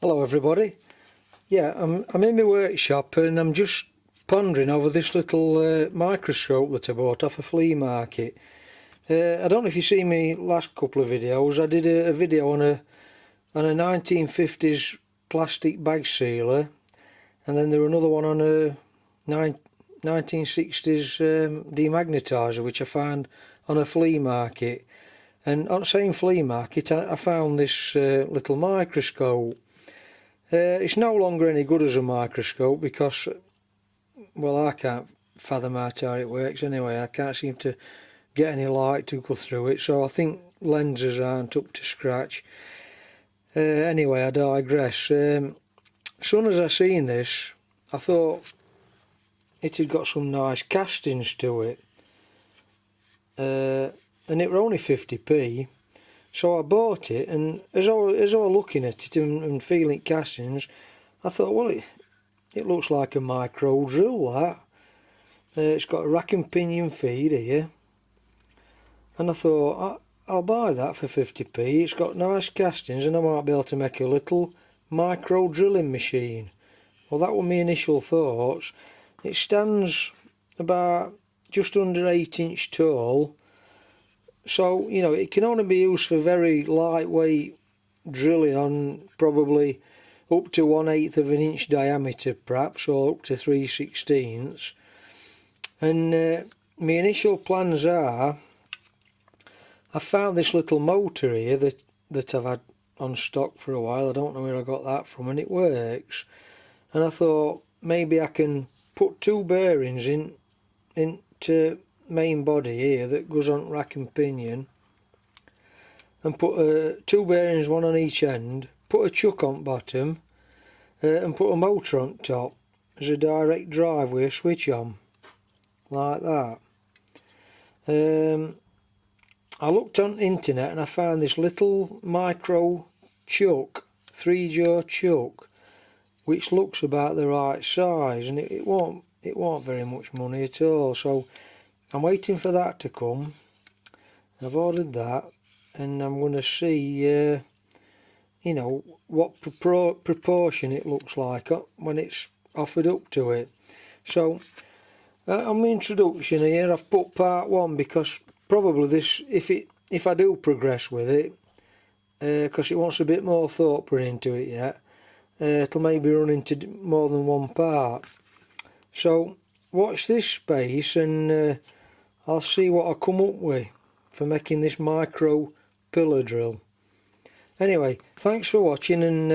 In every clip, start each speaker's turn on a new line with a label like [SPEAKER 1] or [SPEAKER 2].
[SPEAKER 1] Hello everybody. Yeah, I'm in my workshop and I'm just pondering over this little microscope that I bought off a flea market. I don't know if you see me last couple of videos. I did a video on a 1950s plastic bag sealer, and then there were another one on a 1960s demagnetizer which I found on a flea market. And on the same flea market I found this little microscope. It's no longer any good as a microscope because, well, I can't fathom how it works anyway. I can't seem to get any light to go through it, so I think lenses aren't up to scratch. Anyway, I digress. As soon as I seen this, I thought it had got some nice castings to it, and it were only 50p. So I bought it, and as I was looking at it and feeling castings, I thought, well, it looks like a micro drill, that. It's got a rack and pinion feed here, and I thought, I'll buy that for 50p. It's got nice castings and I might be able to make a little micro drilling machine. Well, that were my initial thoughts. It stands about just under 8" tall. So, you know, it can only be used for very lightweight drilling on probably up to 1/8 of an inch diameter perhaps, or up to 3/16. And my initial plans are, I found this little motor here that I've had on stock for a while. I don't know where I got that from, and it works. And I thought maybe I can put two bearings into main body here that goes on rack and pinion, and put two bearings, one on each end, put a chuck on bottom, and put a motor on top as a direct drive with a switch on, like that. I looked on the internet and I found this little micro chuck, 3-jaw chuck, which looks about the right size, and it won't very much money at all. So I'm waiting for that to come. I've ordered that, and I'm going to see, you know, what proportion it looks like when it's offered up to it. So on my introduction here, I've put part 1 because probably this, if I do progress with it, because it wants a bit more thought put into it yet, it'll maybe run into more than one part. So watch this space, and I'll see what I come up with for making this micro pillar drill. Anyway, thanks for watching, and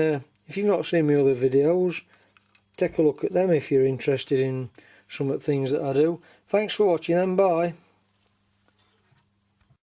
[SPEAKER 1] if you've not seen my other videos, take a look at them if you're interested in some of the things that I do. Thanks for watching then, bye.